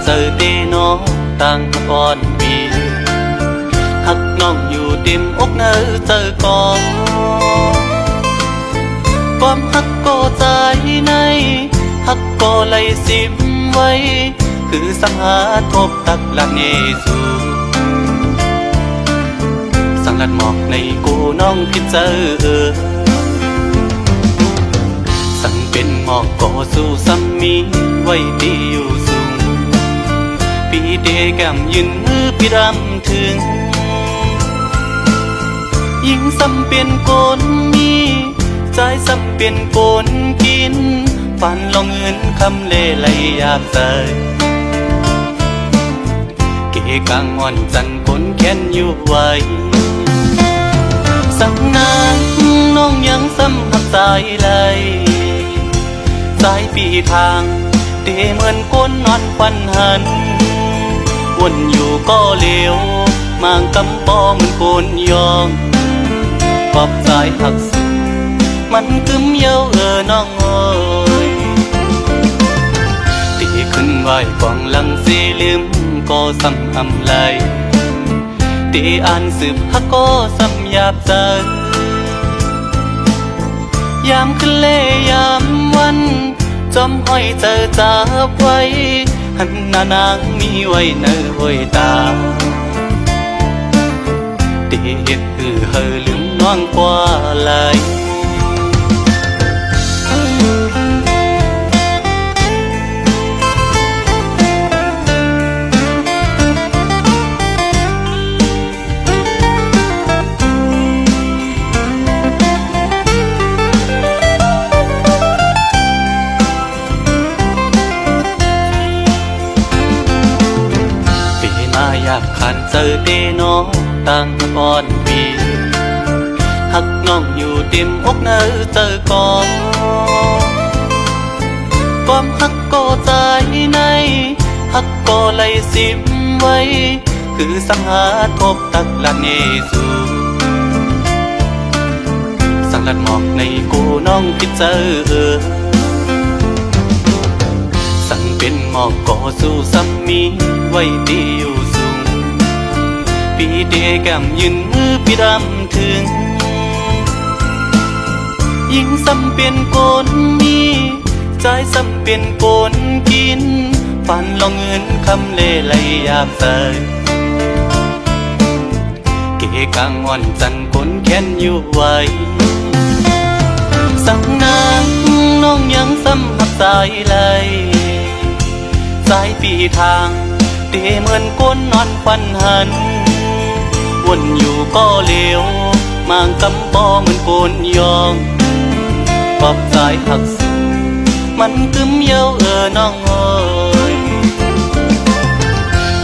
เจอเตน้องต่างก่อนปีหักน้องอยู่เต็มอกเนอเจอก่อนความหักก็ใจในหักก็ไหลสิมไว้คือสังหาทบตักหลักเนสูสังลัดหมอกในกูน้องพิเจอสั่งเป็นหมอกก็สู้ซ้ำมีไว้ดีอยู่สูงปีเดแก้มยืนมือพี่รำถึงยิ่งซ้ำเป็นคนมีใจซ้ำเป็นคนกินฝันลองเงินคำเล่ไหลอยากใส่เกกางอ่อนจันคนแค้นอยู่ไว้สังนานน้องยังซ้ำหักใจไหลสายปีทางเตเหมือนก้นนอนควันหันวนอยู่ก็เลวมางกำปอเหมือนโกนยองขอบสายหักสุดมันกึมเย้าน้องเอ้ยตีขึ้นไหวกองหลังสีลืมก็ซ้ำอำไลตีอ่านสืบฮักก็ซ้ำหยาบใจยามขึ้นเล่ยามวันจอมห้อยเจอจับไว้หันหน้านางมีไว้เนื้อห้อยตาตีเฮ็ดเฮอลืมน้องกว่าไหลอยากขันเจอเตน้องต่างก่อนปีหักน้องอยู่เต็มอกเนอเจอก่อนความหักก็ใจในหักก็ไหลสิมไว้คือสังหาทบตักหลักเนสูสังลัดหมอกในกูน้องพิเจอสั่งเป็นหมอกก็สู้ซ้ำมีไว้ดีอยู่สูงปีเดแก้มยืนมือพี่รำถึงยิ่งซ้ำเป็นคนมีใจซ้ำเป็นคนกินฝันลองเงินคำเล่ไหลอยากใส่เกกางอ่อนจันคนแค้นอยู่ไว้สั่งนางน้องยังซ้ำหักใจไหลสายปีทางเตเหมือนก้นนอนควันหันวนอยู่ก็เลวมางกำปอเหมือนโกนยองขอบสายหักสุดมันกึมเย้าน้องเอ้ย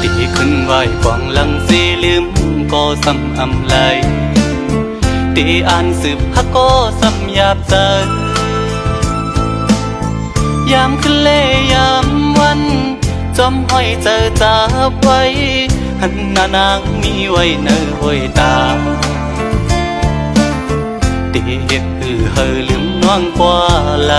ตีขึ้นไหวกองหลังสีลืมก็ซ้ำอำไลตีอ่านสืบฮักก็ซ้ำหยาบใจยามขึ้นเล่ยามวันจอมห้อยเจอจับไว้หันหน้านางมีไว้เนื้อห้อยตาตีเฮ็ดเฮอลืมน้องกว่าไหล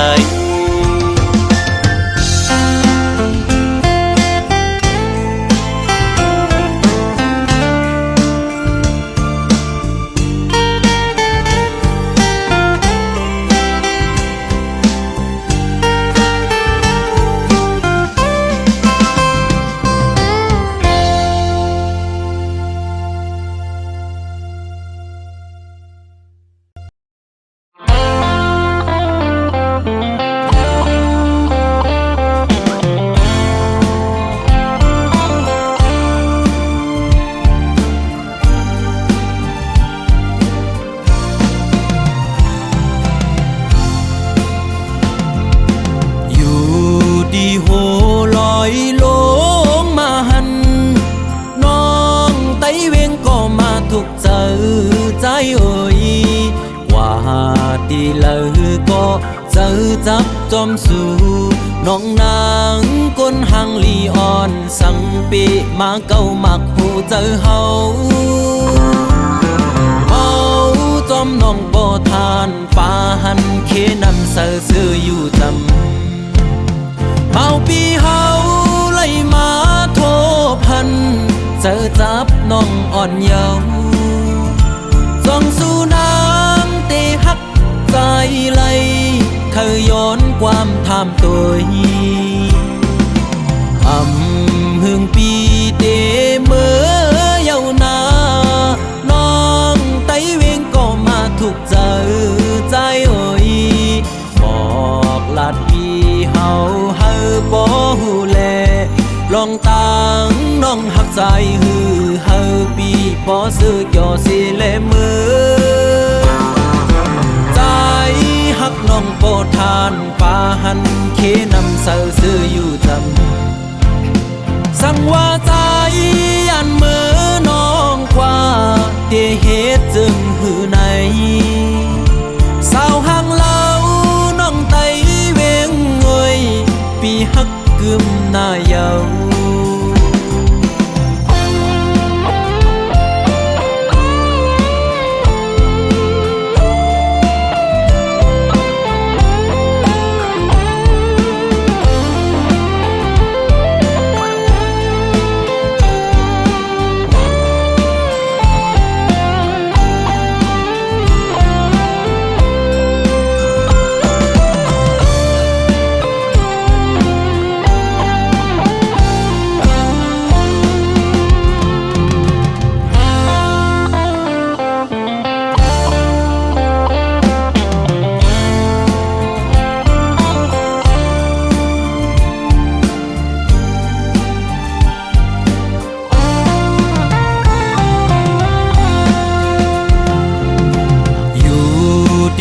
ตีเลยก็เจอจับจอมสู่น้องนางก้นหังลีอ่อนสังปีมาเก้ามักหูเจอเฮาจอมน้องบ่ทานป่าหันเคนำเสือซื้ออยู่จำเมาปีเฮาไล่มา อ่อนเยาว์ส่องสู่น้ำเตหักใจไหลเคยย้อนความทำตัวหึงปีเตเมื่อเยาวนานองไต้เวงก็มาถูกเจอใจโอ้ยบอกลาดพี่เฮาบ่ฮู้แลลองตังน้องหักใจฮือเฮาปีบ่ซื้อยอสิเลมือใจหักน้องโปทานปาหันเคนำเสาซื้ออยู่จำสั่งว่าใจอันเมื่อน้องกว่าเตเหตุจึงหือในสาวห่างเล่าน้องไตเวงเงยปีหักกึมหน้าเยา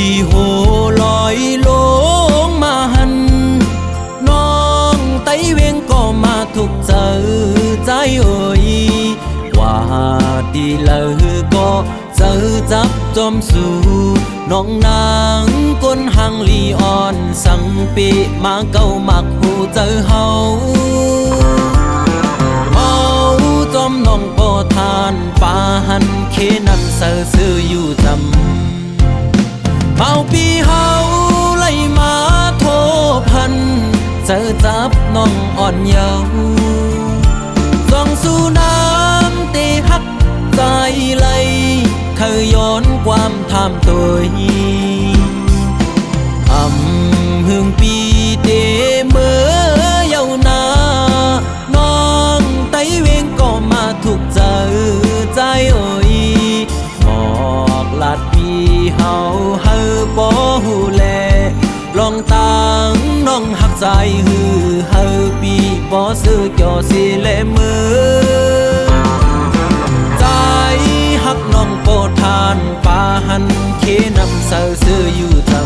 ดีโหลอยลงมาหันน้องไต้เวงก็มาถูกเจอใจเอ่ยว่าดีเลยก็เจอจับจอมสู่น้องนางก้นหังลีอ่อนสังปีมาเก้ามักหูเจอเฮาจอมน้องบ่ทานปาหันเคนำเสือซื้ออยู่จำเมาปีเฮาไล่มาโทพันเจอจับน้องอ่อนเยาว์ส่องสู่น้ำเตหักใจไหลเคยย้อนความทำตัวหึงปีเตเมื่อเยาวนานองไต้เวงก็มาถูกเจอใจโอ้ยบอกลาดพี่เฮาบ่ฮู้แลลองตังน้องหักใจฮือเฮาปีบ่ซื้อยอสิเลมือใจหักน้องโปทานปาหันเคนำเสาซื้ออยู่จำ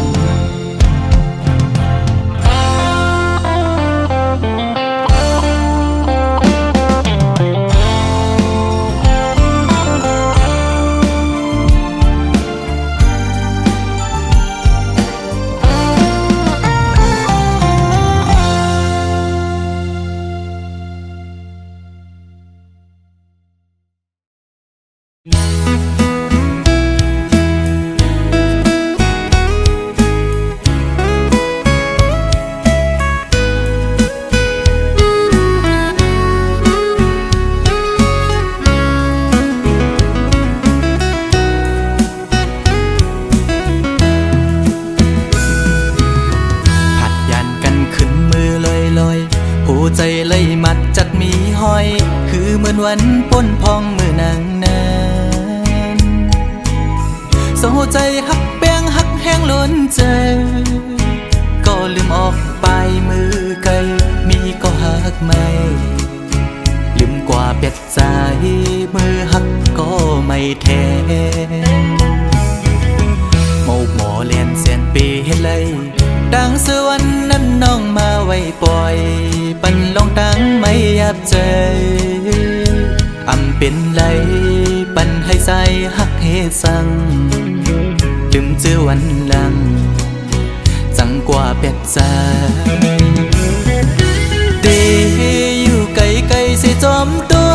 ใจเลยมัดจัดมีห้อยคือเหมือนวันป้นพองมือนางนานโซใจหักแป้งหักแห้งล้นใจก็ลืมออกไปมือไกลมีก็หักไม่ลืมกว่าเป็ดใจมือหักก็ไม่แทนหมกหมอเลียนเสียนปีให้เลยดังสวรรค์นั้นน้องมาไว้ปล่อยปันลองตั้งไม่ยับใจเป็นไรปันให้ใส่หักเฮสังลืมเจอวันหลังจังกว่าเป็ดใจเดอยู่ไกลไกลสิจอมตัว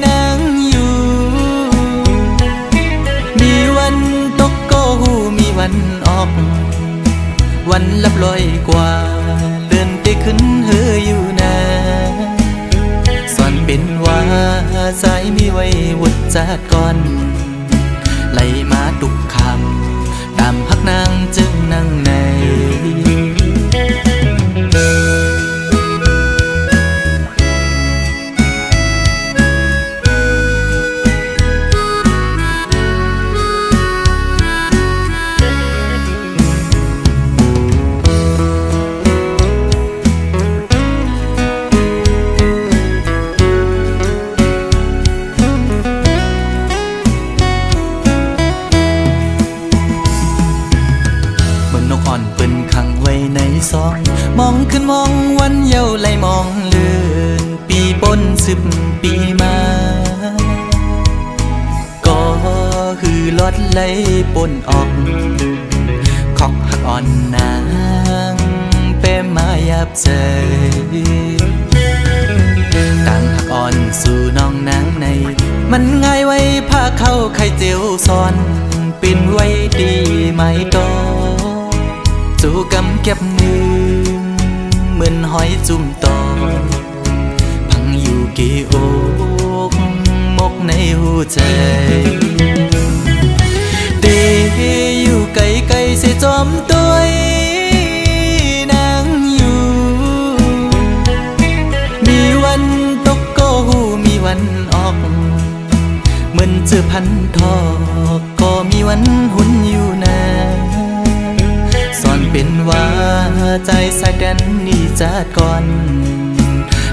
นางอยู่มีวันตกก็หูมีวันออกวันลับลอยกว่าเลื่อนไปขึ้นเฮออยู่นะสอนเป็นว่า สายมีไว้วุดจากก่อนไหลมาทุกคำตามพักนางจึงนั่งในมองขึ้นมองวันเยาว์ไหลมองเลือนปีปน10 ปีมาก็คือลดไหลปนออกขอกหักอ่อนนางเป้มายับใจต่างหักอ่อนสู่น้องนางในมันง่ายไว้พาเข้าไข่เจียวซ้อนปินไว้ดีไหมตอสู่กำเก็บมือเหมือนหอยจุ่มตอพังอยู่กี่อกมกในหัวใจเดอยู่ไกลๆเสียจอมตัวนางอยู่มีวันตกก็หูมีวันออกเหมือนเจอพันทอกก็มีวันหุ่นอยู่นาสอนเป็นว่าใจสายแดนนี่จัดก่อน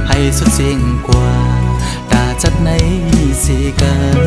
ให้สุดเสียงกว่าตาจัดในสีกัน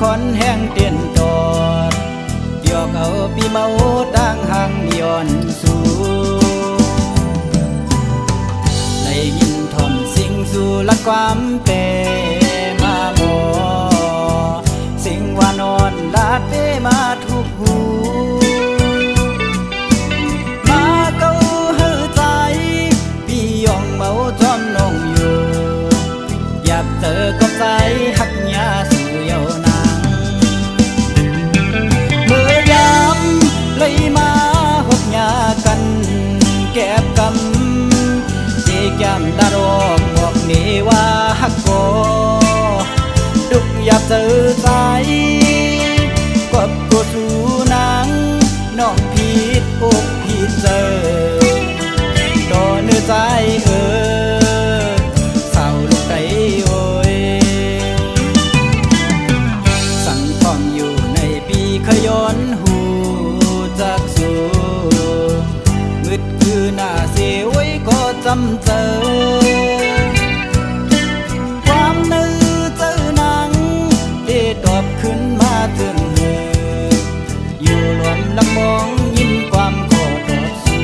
คนแห้งเตียนตอดยอกเอาปีเมาดังหังย้อนสู่ได้ยินทอมสิ่งสู่ละความเปมาหมอสิ่งว่านอนลาดเปมาทุกหูมาเก้าเฮอใจพี่ยองเมาทอมน้องอยู่อยากเจอกับใจหักยาสู่เยาวนางเมื่อยามเลยมาหกยากันแก็บกำเจกยามตาดอกบอกนี่ว่าหักโกดุกอยากเจอใจกบกูสู่นางน้องผิดอกผิดเจอดอเนื้อใจเศร้าลูกไก่โอยสั่งทอมอยู่ในปีขย้อนหูจากสู่มืดคือหน้าเสียไว้ก็จำเจอความนึกเจอหนังได้ตอบขึ้นมาถึงหืออยู่รวมลำมองยิ้มความขอตอบสู่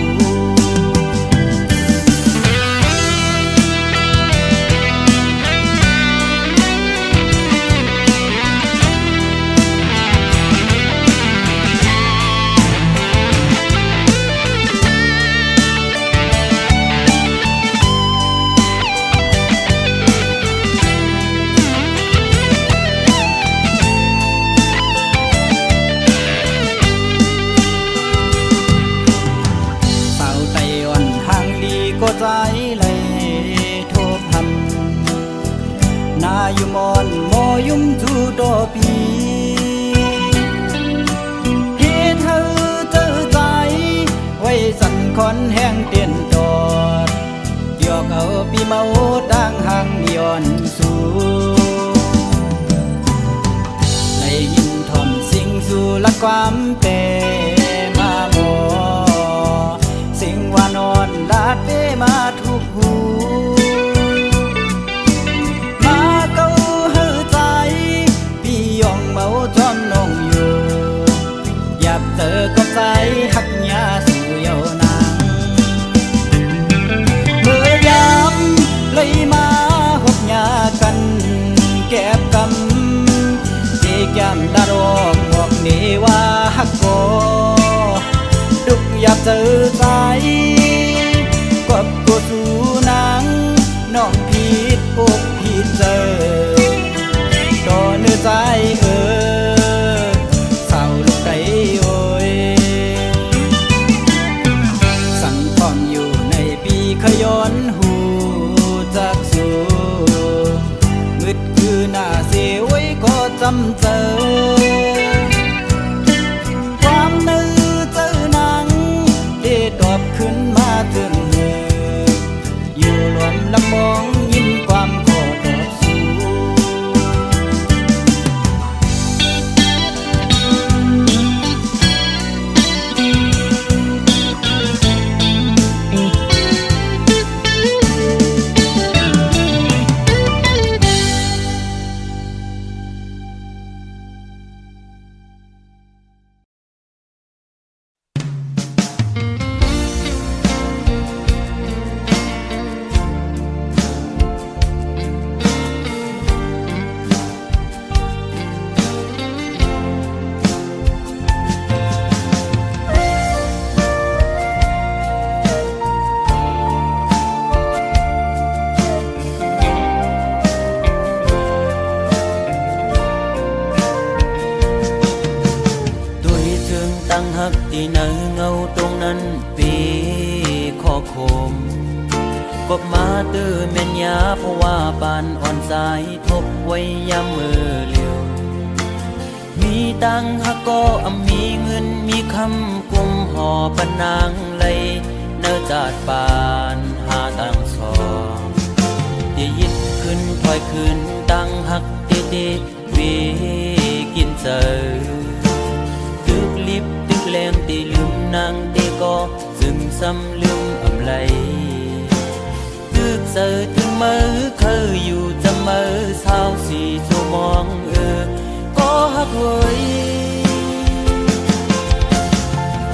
ความเปมาบอสิ่งว่านอนลาดเปมาทุกหูมาเก้าเฮือใจพี่ยองเมาจอมน้องอยู่อยากเจอกับใจหักยาสู่เยาวนางเมื่อยามเลยมาหกยากันแก็บกำที่แก้มดารอกบอกนี่ว่าฮักโกดุกอยากเจอใจกับกูสู่นางน้องผิดอกผิดเจอต่อเนื้อใจเศร้าลูกไก่โอยสั่งทอมอยู่ในปีขย้อนหูจากสู่มืดคือหน้าเสียไว้ก็จำเจอความนึกเจอหนังได้ตอบขึ้นมาถึงมืออยู่รวมลำมองยินความขอตอบสู่ ที่เนเงาตรงนั้นปีขอคมกบมาตื้อเม่นยาเพราะว่าปานอ่อนสายทบไว้ยามมือเลียวมีตังหักก็มีเงินมีคำกุมห่อปนางเลยเนื้อจาดปานหาตังสองเดี๋ยวยิดขึ้นถอยขึ้นตังหักเตวีกินเจอตึกลิบตึกแรงตีลืมนางเตก็ซึมซ้ำลืมอำไลตึกเจอถึงมือเคยอยู่จะมือเศร้าสีชั่วมองก็หักเว้ย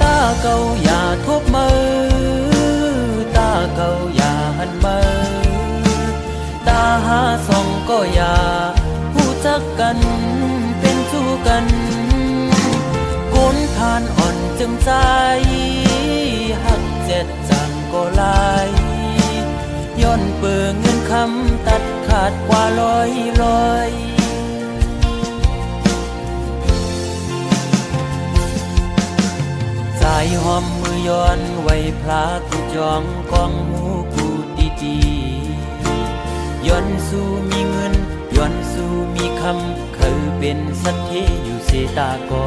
ตาเก่าอย่าทบมือตาเก่าอย่าหันมือตาหาส่องก็อย่าหูจักกันเป็นสู้กันคนทานอ่อนจึงใจหักเจ็ดจังก็ลายย้อนเปื่อเงินคำตัดขาดกว่าลอยสายหอมมือย้อนไว้พลากูจองกองหูกูดีย้อนสู้มีเงินย้อนสู้มีคำเคยเป็นสักทีอยู่เสตากอ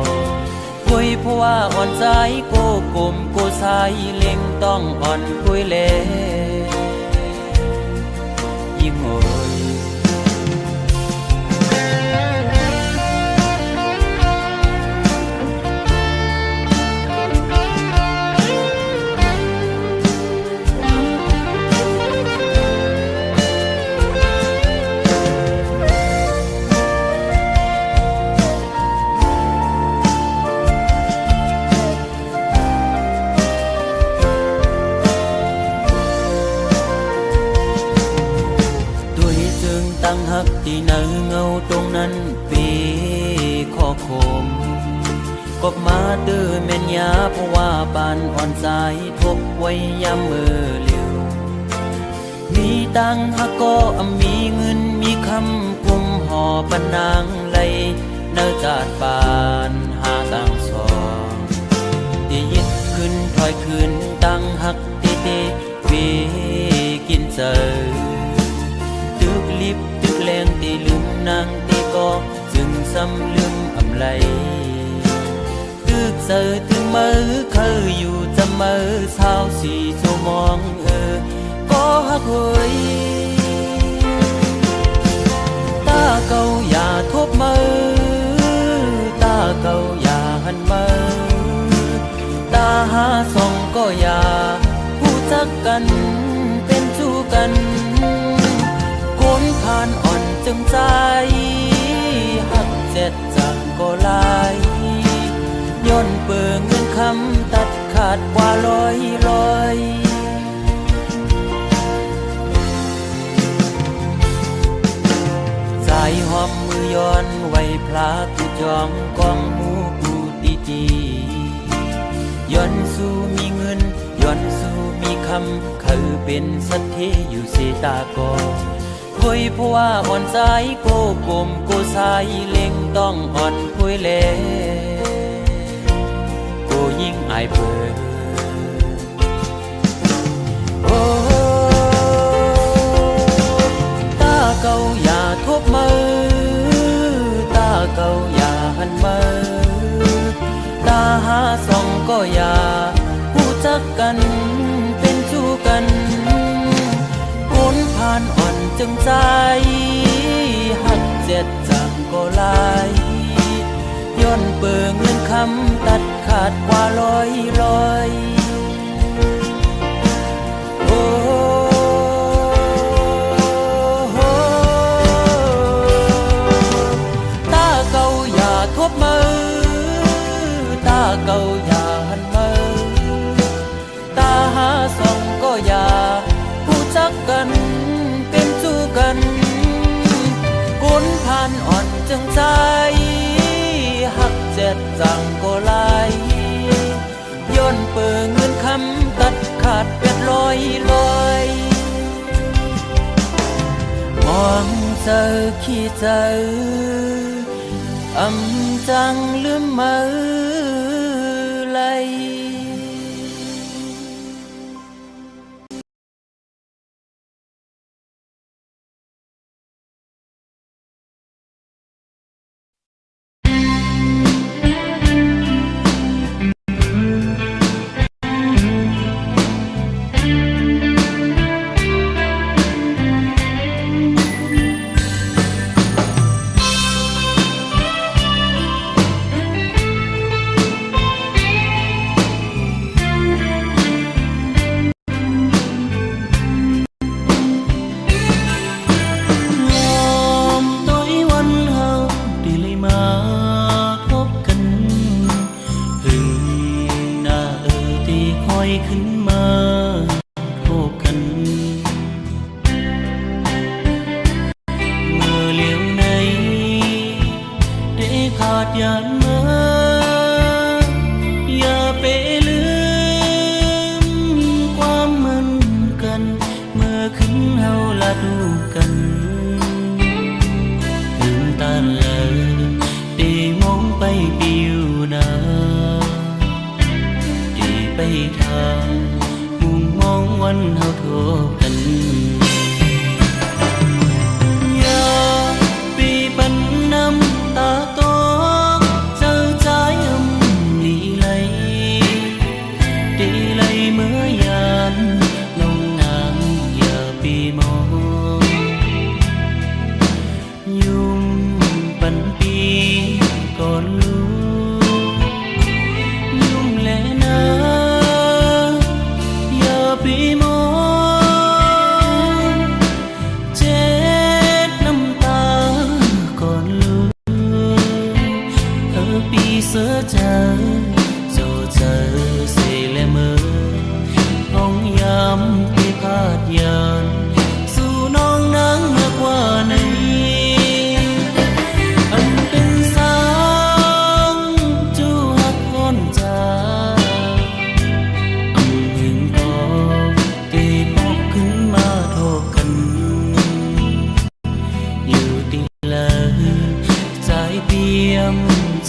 คุยเพราะว่าอ่อนใจโกกลมโกสายเล็งต้องอ่อนคุยเล่ยิ่งโอยตั้งหักที่เนเงาตรงนั้นปีขอคมกบมาตื้อเม่นยาเพราะว่าปานอ่อนสายทบไว้ยามมือเลียวมีตังหักก็มีเงินมีคำกุมห่อปนางเลยเนื้อจาดปานหาตังสองที่ยิดขึ้นถอยขึ้นตั้งหักเตวีกินเจอตึกลิบตึกแรงตีลืมนางตีก็จึงซ้ำลืมอำไลตึกเจอถึงมือเคยอยู่จะมือเศร้าสีชั่วมองก็หักเว้ยตาเก่าอย่าทบมือตาเก่าอย่า หันมาตาหาส่องก็อย่าผู้จักกันเป็นชู้กันคนผ่านอ่อนจึงใจหักเจ็ดจังก็ลายย้อนเปิงเงินคำตัดขาดกว่าลอยสายหอมมือย้อนไว้พลาผู้จอมกองหมูกูตีจีย้อนสู่มีเงินย้อนสู่มีคำเขาเป็นสัตเทอยู่เสตากอคุยเพราะว่าอ่อนสายโกกลมโกสายเล็งต้องอ่อนคุยเลโกยิ่งอายเปิดโอ้ตาเก่าอย่าทบมือตาเก่าอย่าหันมือตาหาส่องก็อย่าผู้จักกันเป็นชู้กันคนผ่านอ่อนจึงใจหักเจ็ดจังก็ลายย้อนเปิงเงินคำตัดขาดกว่าลอยโอ้ตาเก่าอย่าทบมือตาเก่าอย่าหันมือตาหาส่องก็อย่าผู้จักกันเป็นชู้กันคนผ่านอ่อนจึงใจหักเจ็ดจังก็ลายย้อนเปิงเงินคำตัดขาดเป็ดลอยมองเจอขี้เจอจังลืมมือไหลขึ้นมาพบกันเมื่อเลี้ยวในได้ขาดยานมาอย่าไปลืมความเหมือนกันเมื่อขึ้นเฮาละดูกันลืมตาเลยได้มองไปปิวนาไปทางมุมมองวันเฮาทบกันอย่าปีปันน้ำตาโตเจ้าใจลีไหลดีไหลเมื่อยานลงนางอย่าปีมองยุ่มปันปีก่อนลูกยุ่มแลนาปีมองเจ็ดน้ำตาก่อนลูกปีเสือเจอเจ้าเจอเสียและเมื่อห้องยามปีพาดยานสู่น้องนางมากกว่านี้อันเป็นสางจูหักก้อนใจ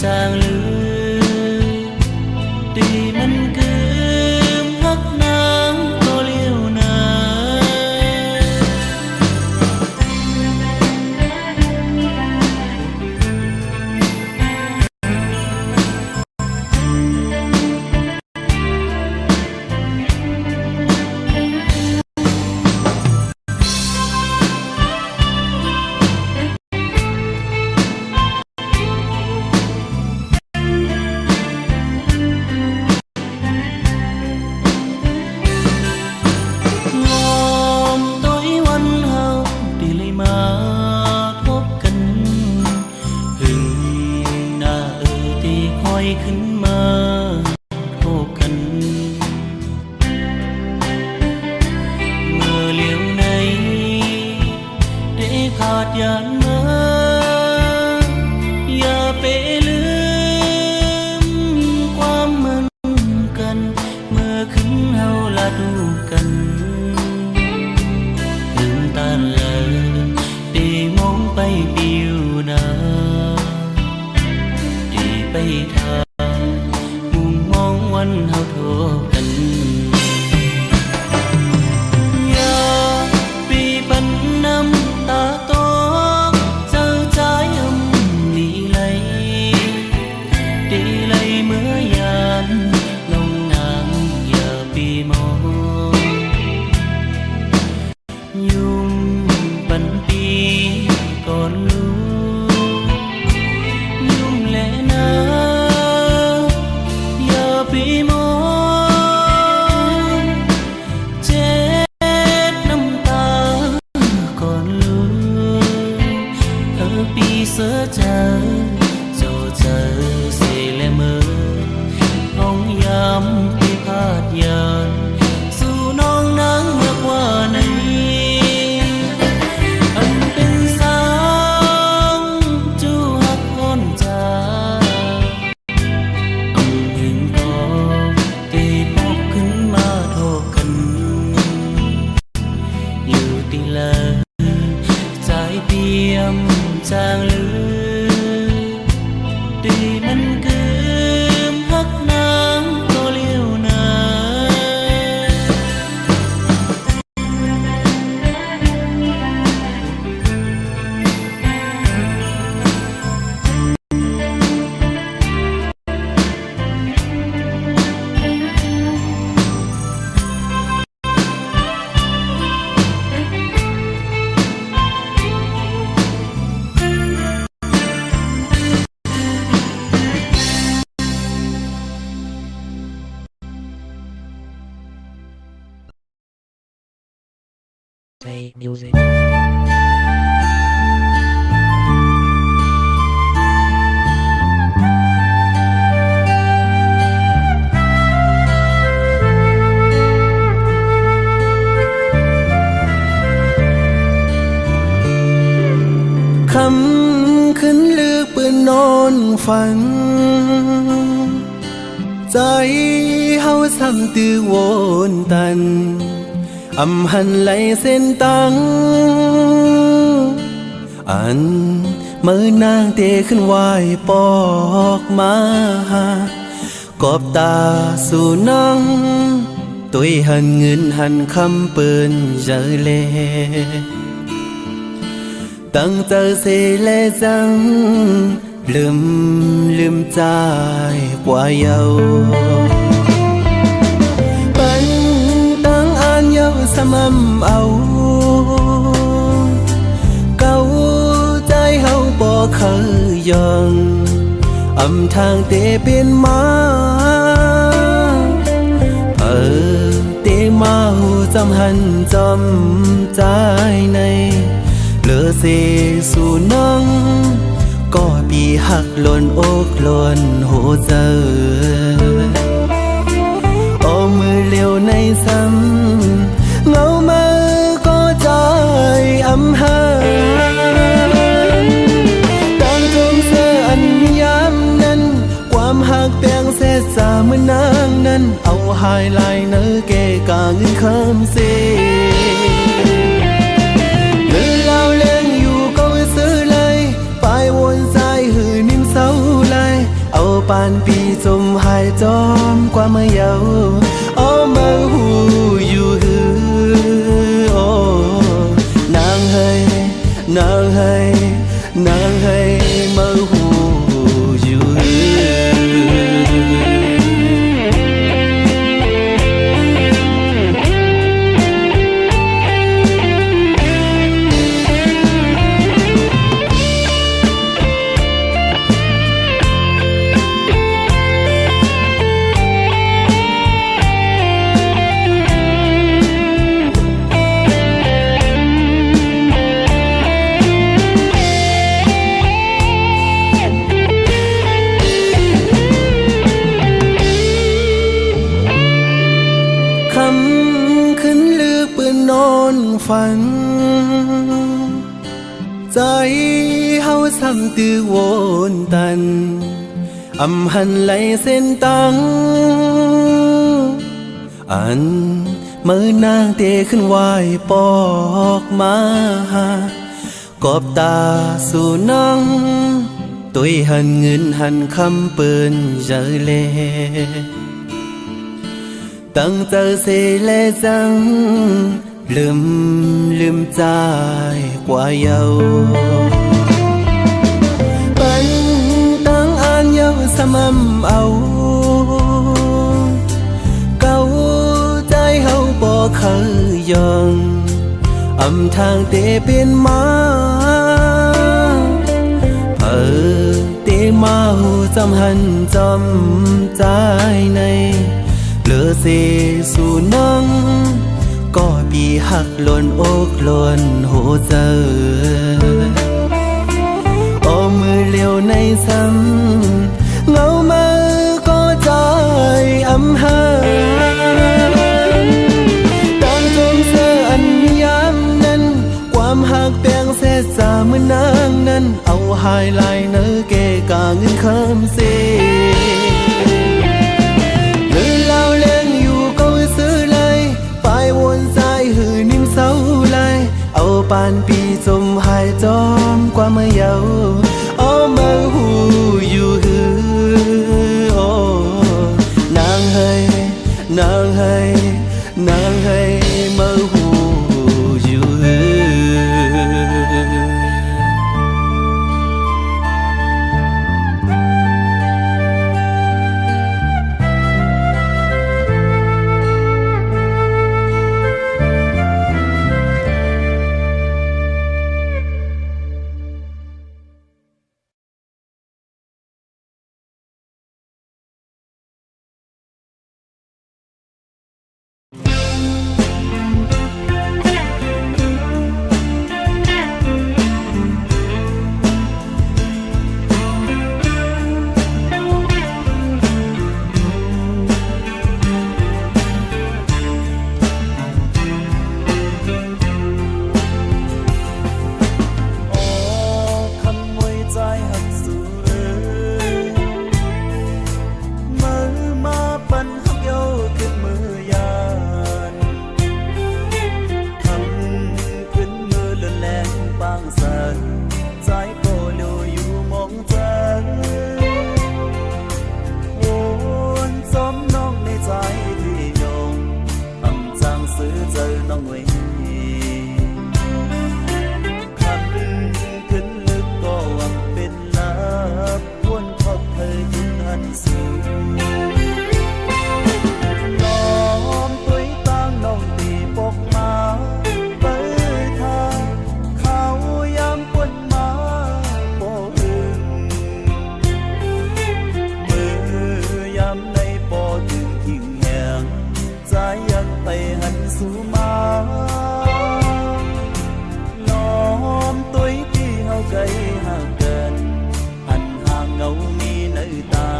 จางลือดีมันเกิมฮักนางก็เลี้ยวนา อยขึ้นมาโทษกันเมื่อเลี้ยวในได้พาดยานมาอย่าไปลืมความเหมือนกันเมื่อขึ้นเฮาละดูกันลืมตาเลยได้มองไปปิวนาได้ไปทางมุมมองวันเฮาโทษกันอย่าปีปันน้ำตาโตเจ้าใจอำลีไหลดีไหลเมื่อยามน้องนางอย่าปีมองยุ่มปันปีก่อนรู้ยุ่มแลนะอย่าปีมองเจ็ดน้ำตาก่อนรู้ปีเสือเจอโจเจอเสและเมื่อห้องยามปีพาดยานสู่น้องนางมากกว่าไหนอันเป็นสางจูหักล้นจาอันเห็นก็ตีปอกขึ้นมาโทษกันอยู่ตีเลยใจเปียมจางลือดีมันเกิมหักนางก็เลี้ยวนา Play music. คำขึ้นลือปืนนอนฝัน ใจเฮาซ้ำตื้อวนตันอำหันไหลเส้นตังอันมือนางเตะขึ้นไหวปอกมากอบตาสู่น้องตุยหันเงินหันคำเปิ้นเจอเลตั้งเจอเสเลจังลืมใจกว่าเยาเป็นตั้งอันเยาสม่ำเอาเก่าใจเฮาบ่เคยยองอำทางเตเป็นมาเตมาหูจำหันจำใจในเหลือเสสู่น้องก็ปีหักหล่นอกหล่นหัวใจโอ้มือเลี้ยวในซ้ำเงามือก็ใจอำหาดังทุ่มเสื้ออันยามนั้นความหักเปียงเศษสาเมื่อนางนั้นเอาหายลายเนื้อเกกาเงินคำเสปานปีจมหายจอมกว่าเมื่อเยาเอามาหูอยู่หือโอ้นางเฮยนางเฮยนางเฮยมาหูอยู่หือ ฝันใจเฮาซ้ำตื้อโวนตันอำหันไหลเส้นตังอันมือนางเตะขึ้นไหวปอกมากอบตาสู่น้องตุยหันเงินหันคำเปิ้นเจอเลตั้งเจอเสเลจังลืมใจกว่าเยาปันตั้งอ่านเยาสม่ำเอาเก่าใจเฮาบ่เคยยองอำทางเตเป็นมาเตมาหูจำหันจำใจในเหลือเสสู่น้องก็ปีหักหล่นอกหล่นหัวใจโอ้มือเลี้ยวในซ้ำเงามาก็ใจอำหาตามจงเสื้ออันยามนั้นความหักแปลงเสียจาเมื่อนางนั้นเอาหายลายเนื้อเกกาเงินคำเสียหรือเล่าเล่นอยู่ก็ซื้อเลยไปวนใจหือนิ่มเศร้าเลยเอาปานปีจมหายจอมกว่าเมื่อเยาเอามาหูอยู่หือโอ้นางเฮยนางเฮยนางเฮยมาหูอยู่หือไกลห่างเกินหันห่างเงามีในตา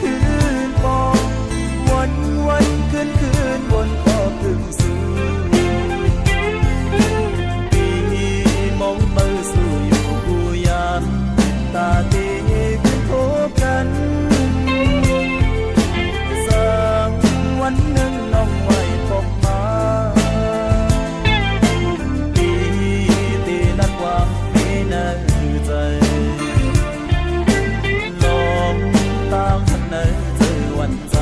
คืนปอวันคืนวนพอพึงสู่ปีมองมือสู่อยู่กูยามตาตีขึ้นพบกันสักวันหนึ่งน้องไว้พบมาปีตีนักว่ามีนักใจลองตามทันไหนเธอวันใจ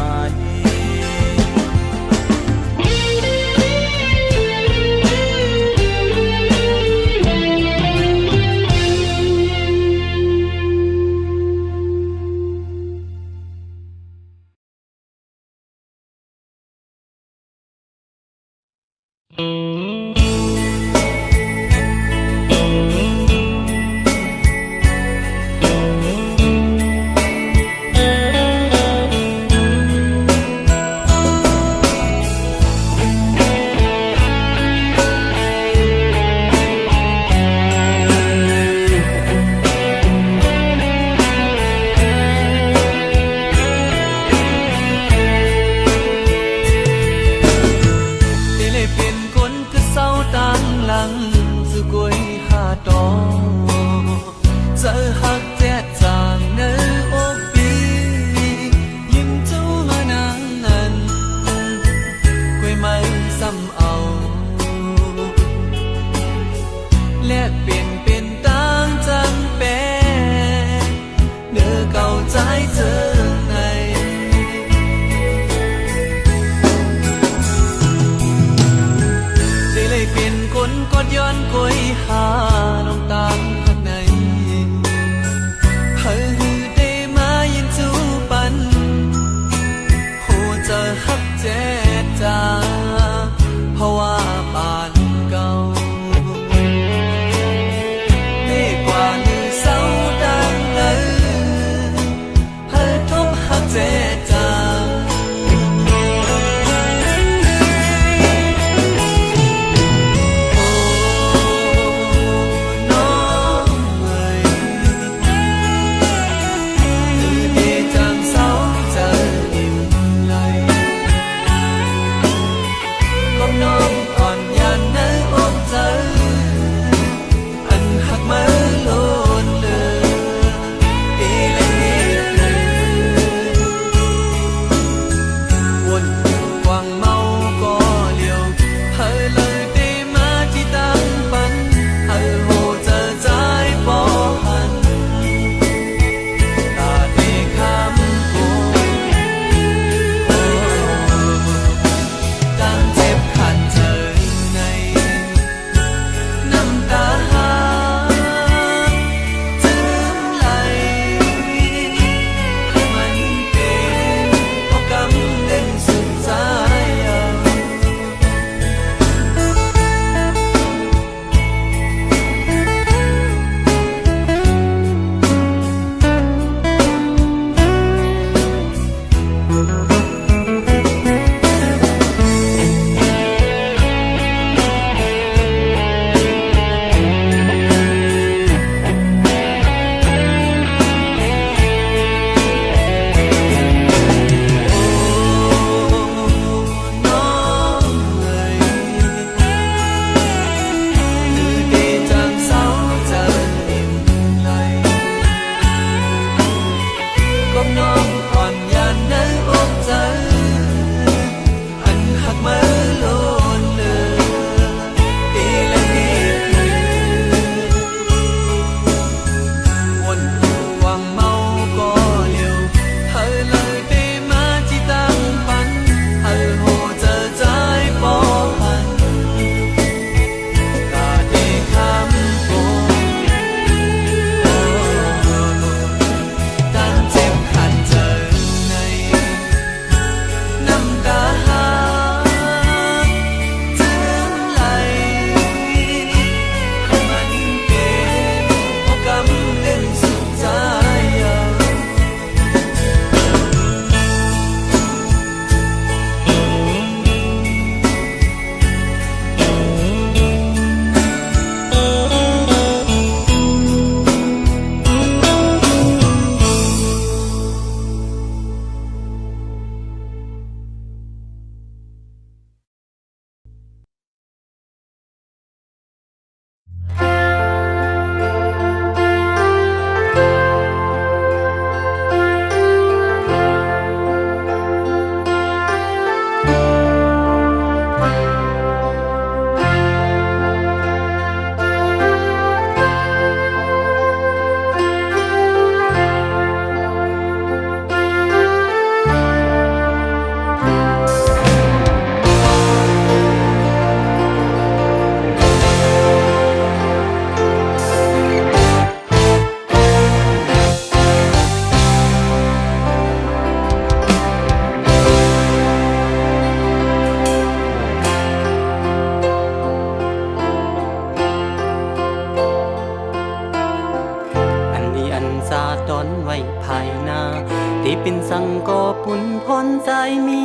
ตีเป็นสังกอปุ่นพรใจมี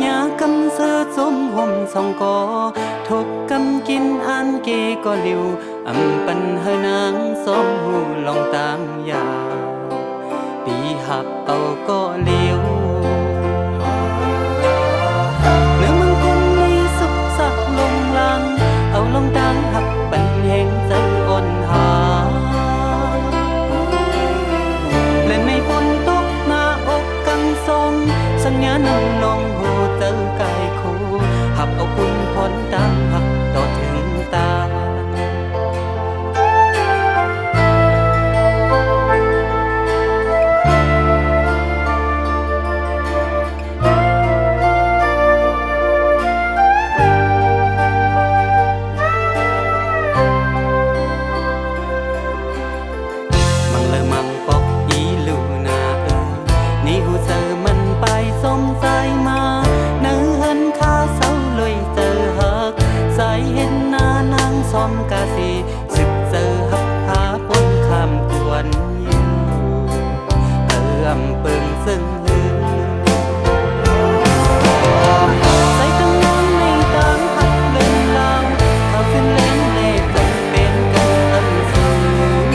ยากำเสือจมห่มสองกอทบกำกินอันเกก็ลิวอำปันเฮนางสมหูลองตามยาปีหับเอาก็เลี้ยวเนื้อมึงคงมีสุขสักลงลังเอาลงดังหักปันแห่งใจอ่อนหาและในฝนตกหน้าอกกังทรงสัญญานั่งลงหูเจอกายคู่หับเอาคุณพรตามหักต่อถึงตาสึกเจอหักพาปนคำกวนอยู่เอิ่มเปิงซึ่งหือใส่ตั้งนอนในตามหักเล่นลางเขาขึ้นเล่นเล่จนเป็นกันอันสูง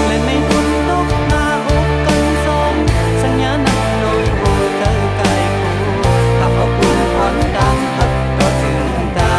และในฝนตกหน้าอกกันสองสัญญานักลงหูเจอกายคู่หักเอาคุณพรดังหักก็ถึงตา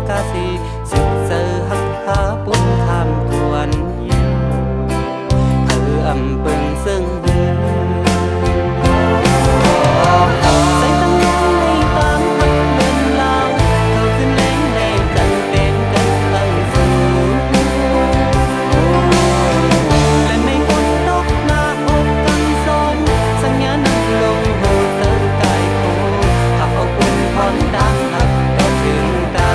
กาสีสึกเจอหักพาปุ้นคำกวนอยู่เพื่ออำเปิงซึ่งหือใส่ตั้งนอนในตามหักเล่นลาวเขาขึ้นแรงแรงจันเป็นกันอันสูงและในฝนตกหน้าอกกันสองสัญญานักลงหูเจอกายคู่หักเอาคุณพรดังหักก็ถึงตา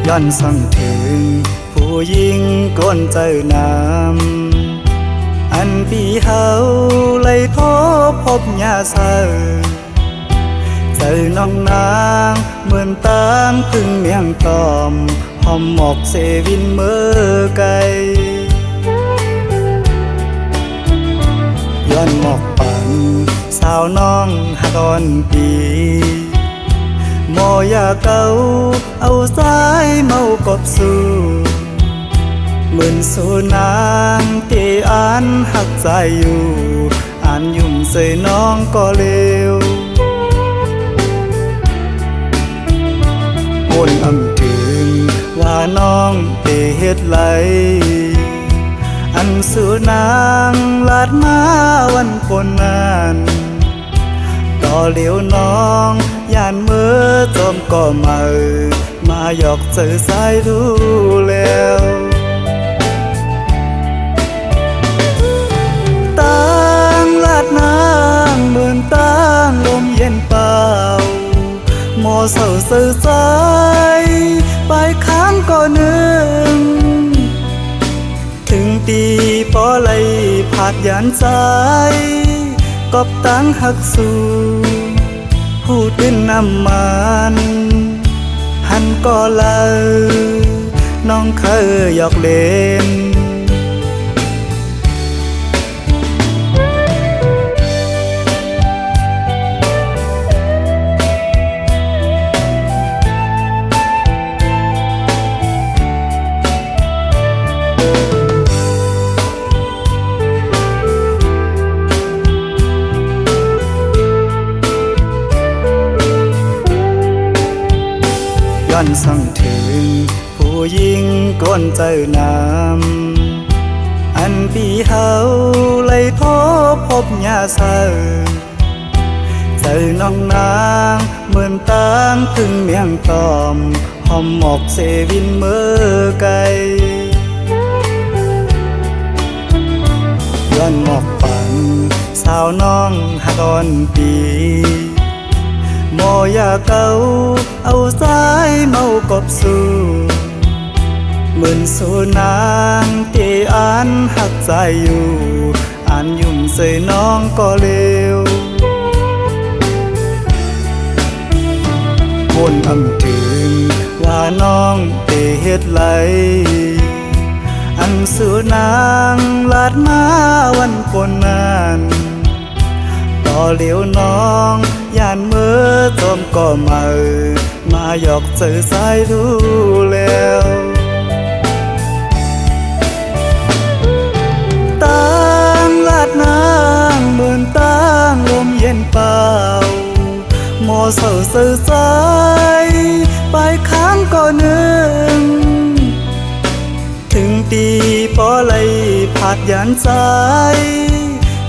ย้อนสั่งถึงผู้หญิงก้นเจอนำอันปีเฮาเลยทบพบยาเสอเจอน้องนางเหมือนตามพึ่งเมียงตอมหอมหมอกเซวินเมื่อไกลย้อนหมอกปันสาวน้องหักอ่อนปีหมอยาเก่าเอาสายเมากบสู่เหมือนสู่นางที่อ่านหักใจอยู่อ่านยุ่มใส่น้องก็เลวคนอำถึงว่าน้องเตเฮ็ดไหลอันสู่นางลาดมาวันปนนั้นต่อเหลียวน้องย่านเมื่อจมก็มาหยอกเจอสายรู้แล้ว เศร้าซื่อใจไปค้างก็นึงถึงตีปอไหลผาดยานใจกอบตั้งหักสู่ผู้ตื่นน้ำมันหันก็เลาน้องเคยหยอกเล่นย้อนสั่งถึงผู้หญิงก้นเจอน้ำอันปีเฮาไล่ทบพบยาเศร้าเจอน้องนางเหมือนตางถึงเมียงตอมหอมหมอกเสวินเมื่อไกลย้อนหมอกปังสาวน้องหักอ่อนปีโมอยากเอาสายเมากบสู่เหมือนสูนางที่อ่านหักใจอยู่อ่านยุ่มใส่น้องก็เร็วคนอำถึงว่าน้องเตเฮ็ดไหลอันสูนางลาดมาวันปนนั้นต่อเลี้ยวน้องย่านเมื่อจอมก็มาหยอกเจอสายดูแล้วตั้งลาดนางเหมือนตั้งลมเย็นเปล่าโมเศร้าซื่อใจไปค้างก็นึงถึงตีปอไหลผาดยานใจ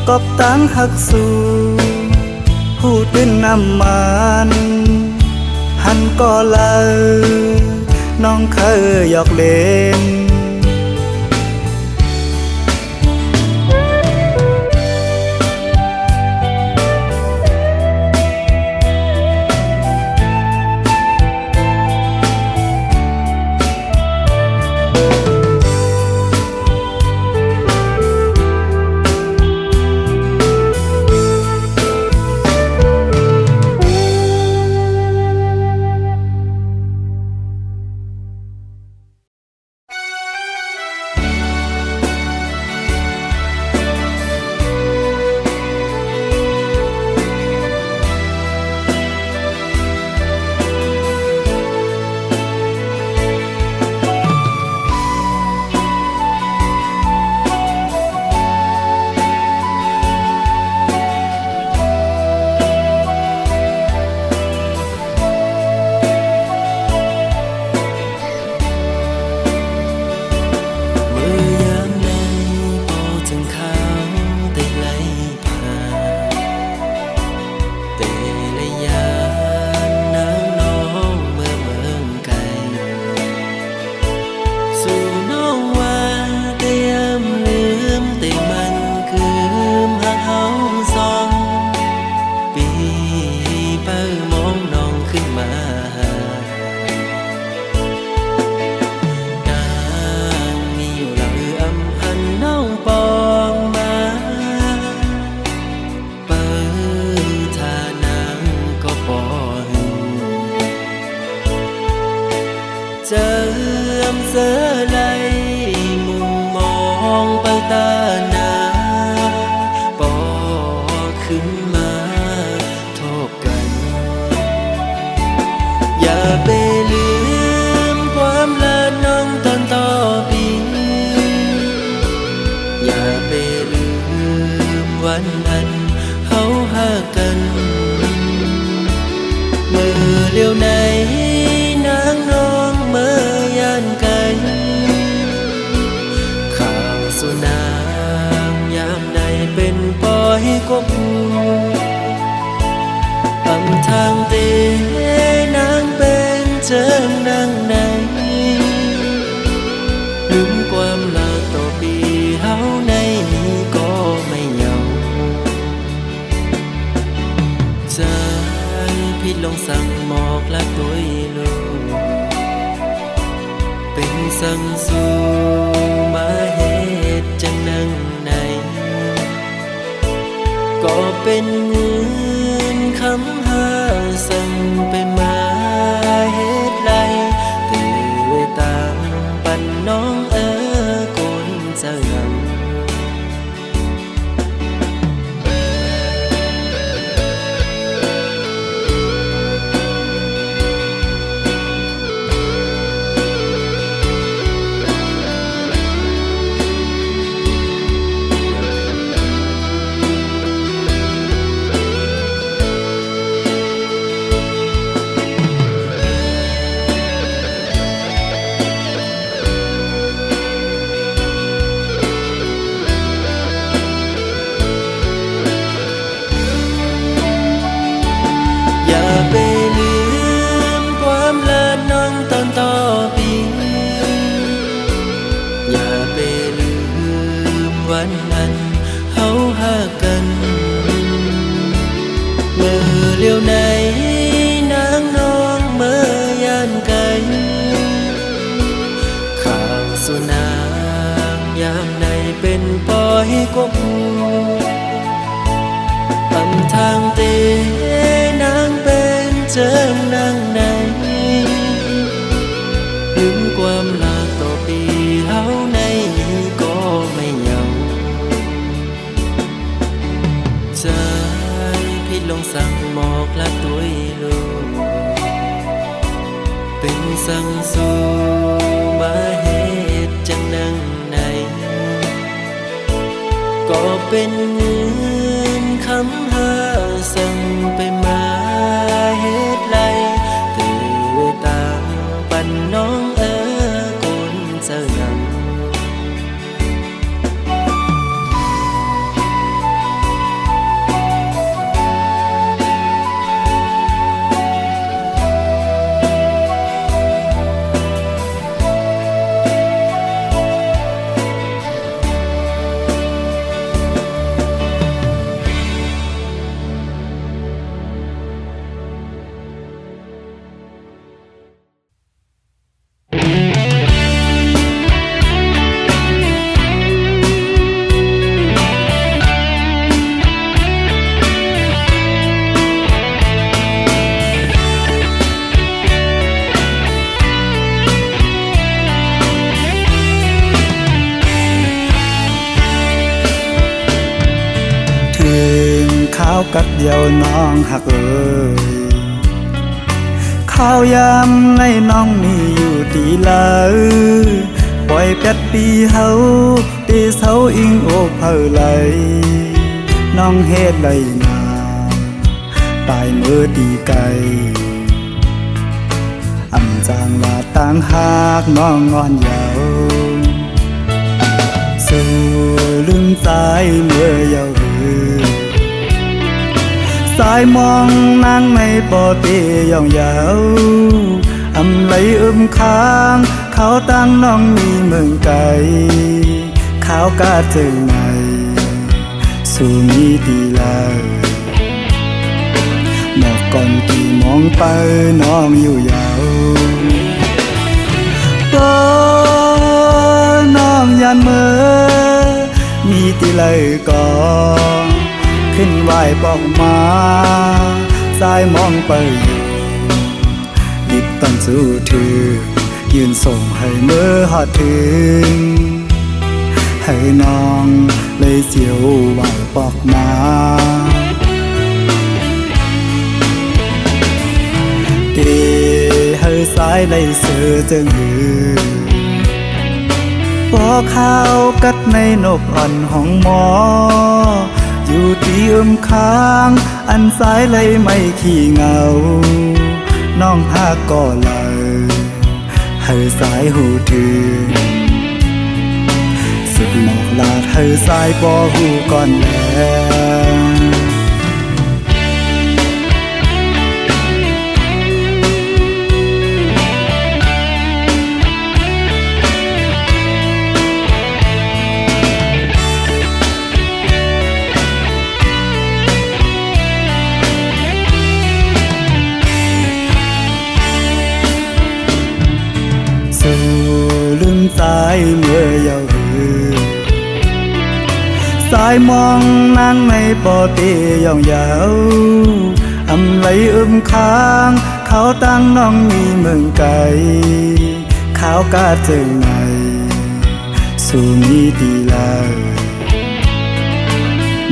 กอบตั้งหักสู่ผู้ตื่นน้ำมันหันก็เลาน้องเคยหยอกเล่นเจิมเสือไหลมุมมองไปตาหนาปอขึ้นมาทบกันอย่าไปลืมความละน้องตอนต่อปีอย่าไปลืมวันนั้นเฮาหากันเมื่อเลี้ยวไหนนางน้องเมื่อยานไกลข่าวสุนางยามใดเป็นปล่อยกบอำทางเตนางเป็นเจิงนางไหนลืมความลาต่อปีเฮาในนี้ก็ไม่เหงาใจพี่ลงสั่งหมอก ละตัวลูกเป็นสังสู่มาเหตุจังนังในก็เป็นเงินคำหาสั่งไปมาเหตุไรตื่นตามปันน้องกุนเจะงอย่าไปลืมความลาน้องตอนต่อปีอย่าไปลืมวันนั้นเฮาหากันเมื่อเลี้ยวไหนนางน้องเมื่อยานไกลข้างสุนางยามในเป็นปอยกบตำทางเตนางเป็นเจิงนางในลืมความลาต่อปีเฮาในก็ไม่เหงาใจพี่ลงสั่งหมอกละตัวลูกเป็นสังสู่มาเหตุจังนังในก็เป็นเงินคำหาสั่งไปมาเหตุไรตื่นตามปันน้องกุนเจะยัง ข้าวกัดเดียวน้องหักเอ่ยข้าวยำในน้องมีอยู่ตีเลยปล่อยเป็ดปีเฮาตีเสาอิงโอกเผอไหลน้องเฮ็ดไรนาตายมือตีไก่อำจางลาต่างหากน้องงอนยาวสู่ลืมใจเมื่อยาวสายมองนางไม่ปอเตียองยาวอำไหลค้างเขาตั้งน้องมีเมืองไกลข้าวกาเจอไหนสู่มีดีลาหมอกก่อนกี่มองไปน้องอยู่ยาวก็น้องยันเมื่อมีตีเลยก่อนขึ้นไหวปอกมาสายมองไปอยู่ดิบตั้งสู้ถือยืนส่งให้เมื่อหอดถึงให้น้องเลยเสียวไหวปอกมาเกให้สายเลยเสือจึงหือปอข้าวกัดในนกอ่อนห้องหมออยู่ที่ค้างอันสายเลยไม่ขี้เหงาน้องหาก็เลยให้สายหูถือสุดหมอกลาดให้สายปอหูก่อนแล้ว สายมองนางในปอเตียองยาวอำไหลค้างเขาตั้งน้องมีเมืองไกลขาวกาเจิงในสู่มีดีลา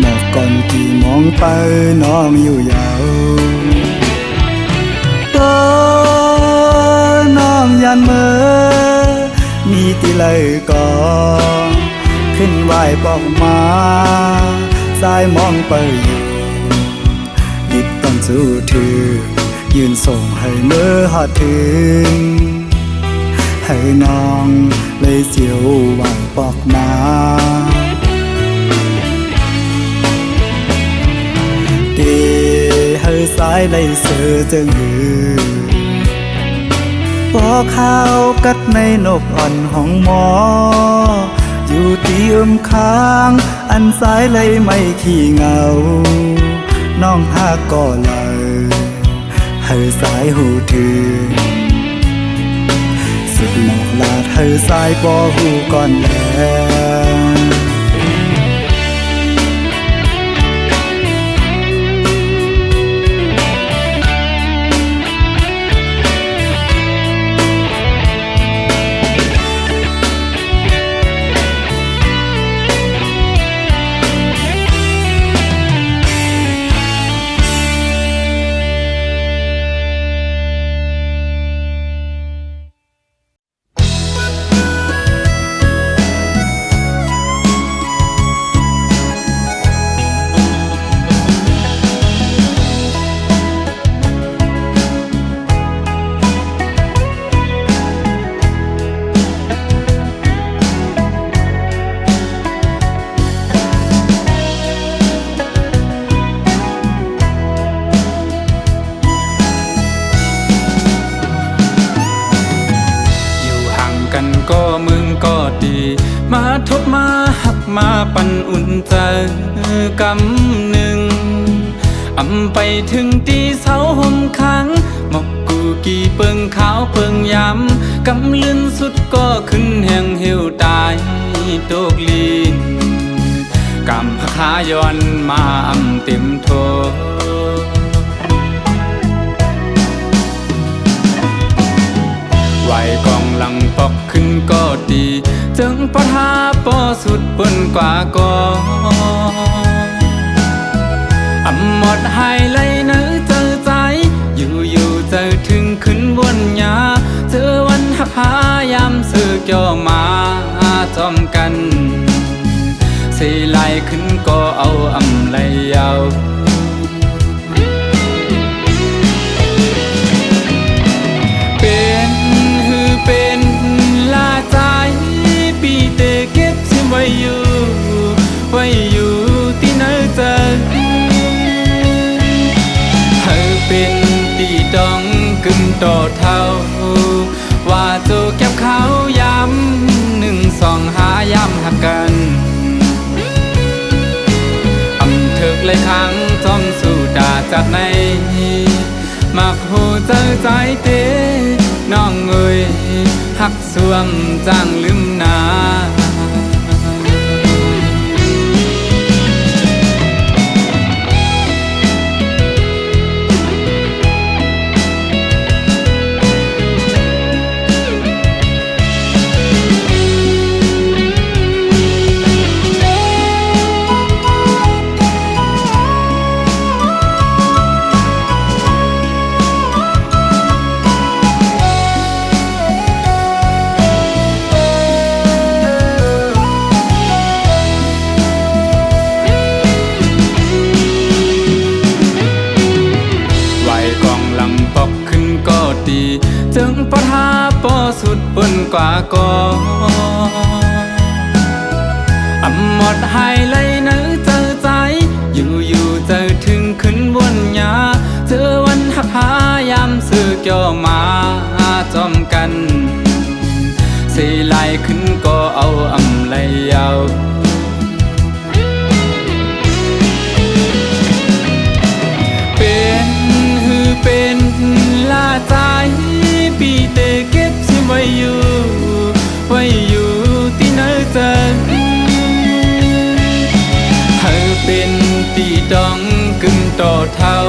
หมอกก่อนกี่มองไปน้องอยู่ยาวตัวน้องยันเมื่อมีตีเลยก่อนขึ้นไหวปอกมาสายมองไปอยู่ดิดต้องสู้ถือยืนส่งให้เมื่อหอดถึงให้น้องเลยเสียวไหวปอกมาดีให้สายเลยเสือจึงหือพอข้าวกัดในนกอ่อนห้องหมออยู่ที่ค้างอันสายเลยไม่ขี้เหงาน้องหากก็เลยให้สายหูถือสุดหมอกลาดให้สายปอหูก่อนแล้ว มาทบมาหักมาปั่นอุ่นใจกำหนึ่งอำไปถึงตีเสาห่มขังหมอกกูกี่เปิงขาวเปิงยำกำลื่นสุดก็ขึ้นแห่งเหี่ยวตายโตกลีนกำพักขาย้อนมาอำเต็มโทไหวกองหลังปอกขึ้นก็ดีจึงปะทาปอสุดเปิ้นกว่าก็อำหมดหายไหลเนื้อเจอใจอยู่เจอถึงขึ้นบนหญ้าเจอวันหักหายามซื้อเกี่ยวมาจอมกันสิไหลขึ้นก็เอาอำไหลยาวเป็นลาใจปีเตเก็บซิไว้อยู่ที่ไหนเจอให้เป็นตีดองกึ่งต่อเท่าว่าโจเก็บเขาย้ำ1 2 5ย้ำหักกันอำเถิกเลยครั้งจอมสู่ดาจากในมักหูเจอใจเตน้องเอ้ยหักสวมจางลืมนาจึงปะทาปอสุดเปิ้นกว่าก็อำหมดหายไหลเนื้อเจอใจอยู่เจอถึงขึ้นบนหญ้าเจอวันหักหายามซื้อเกี่ยวมาจอมกันสิไหลขึ้นก็เอาอำไหลยาวเป็นลาใจปีเตเก็บซิไว้อยู่ที่ไหนเจอ เป็นตีดองกึ่งต่อเท่า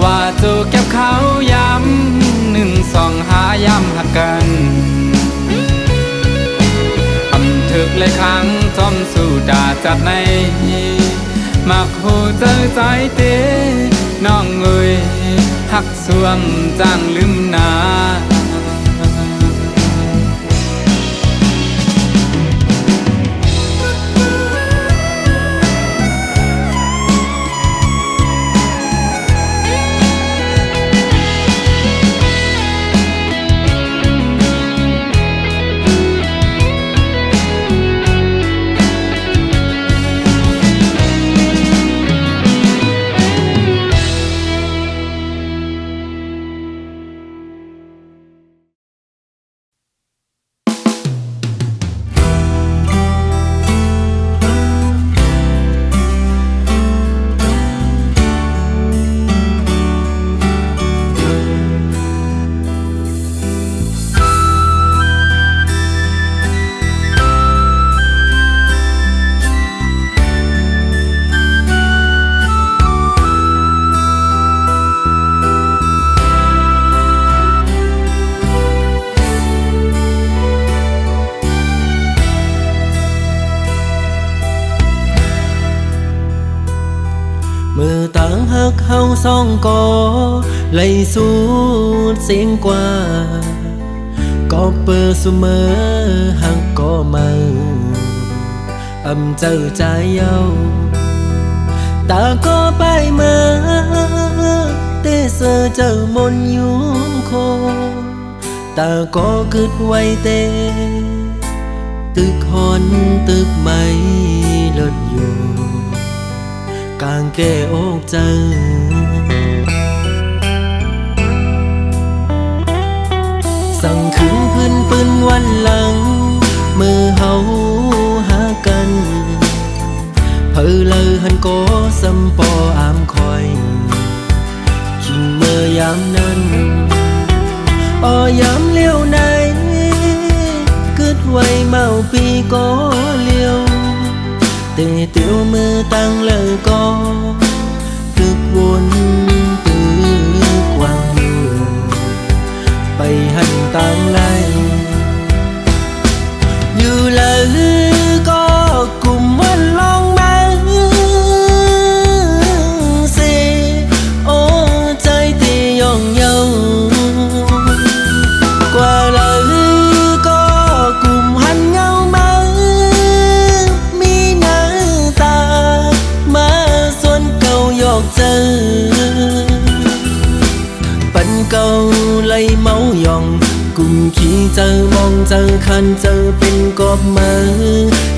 ว่าโจแก็บเขาย้ำ1 2 หาย้ำหักกันอำถึกเลยครั้งจอมสู่ดาจัดในมักหูเจอใจเตน้องเอ้ยหักสวมจ้างลืมนามือต่างหักเฮาสองก่อไล่สู้เสียงกว่าก็เปิดเสมอหักก็มาเจอใจเย้าตาก็ไปมาเตเสอเจอมนยุงโคตาก็กึดไว้เตตึกหอนตึกไม่ลดอยู่กางแก้อกเจอสั่งคืนพื้นปืนวันหลังมือเฮาหากันเพอเลยหันโกสำปออามคอยคิงเมื่อยามนั้นยามเลี้ยวไหนกึดไว้เมาปีก็เลี้ยวเตะเตียวมือตั้งเลยก็ตึกวนตึกวางมือไปหันตั้งไลอยู่เลยก็กลุ่มวันลองมาสิโอ้ใจที่ย่องเยาปันเก่าไล่เมายองกุมขี้เจอมองเจอคันเจอเป็นกอบมือ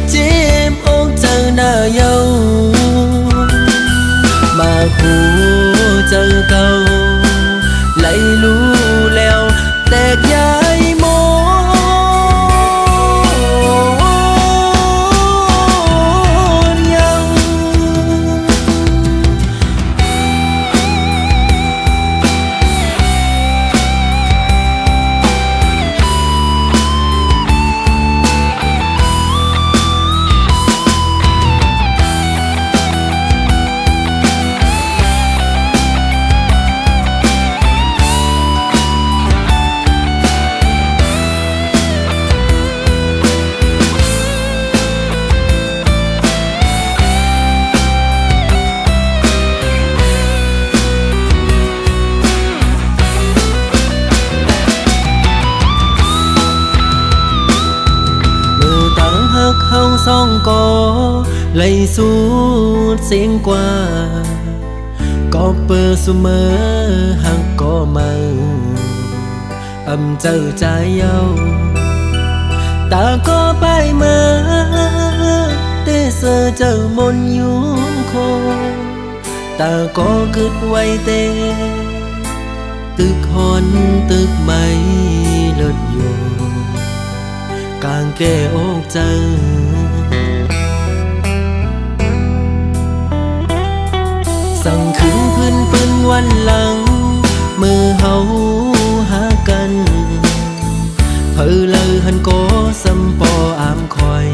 เจ็บอกเจอหน้าเยามาหูเจอเก่าไล่รู้แล้วแตกย้ายโมเฮาสองก่อไล่สู้เสียงกว่าก็เปิดเสมอหักก็มาเจอใจเย้าตาก็ไปมาเตเสอเจอมนยุงโคตาก็กึดไว้เตตึกหอนตึกไม่ลดอยู่กางแก้อกเจอสั่งคืนพื้นปืนวันหลังมือเฮาหากันเพอเลยหันโกสำปออามคอย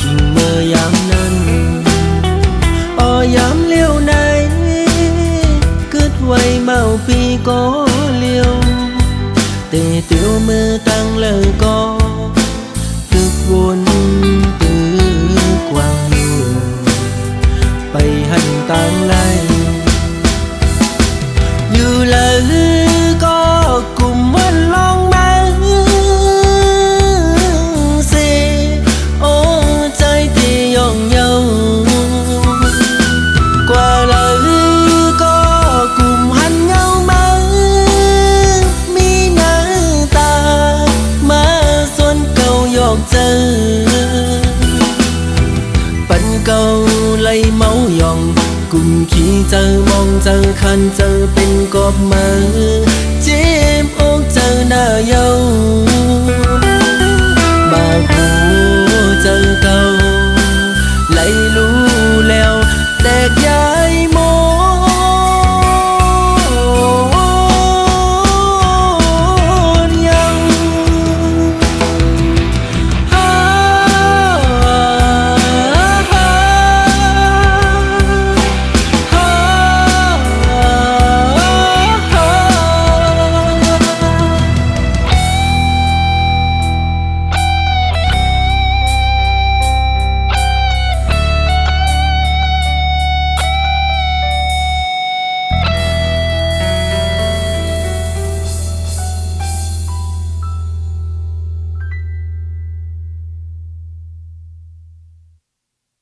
คิงเมื่อยามนั้น ปันเก่าไล่เมาหยองกุมขี้เจอมองเจอคันเจอเป็นกอบมือเจ็บอกเจอหน้าเยามาหูเจอเก่าไล่รู้แล้วแตกยา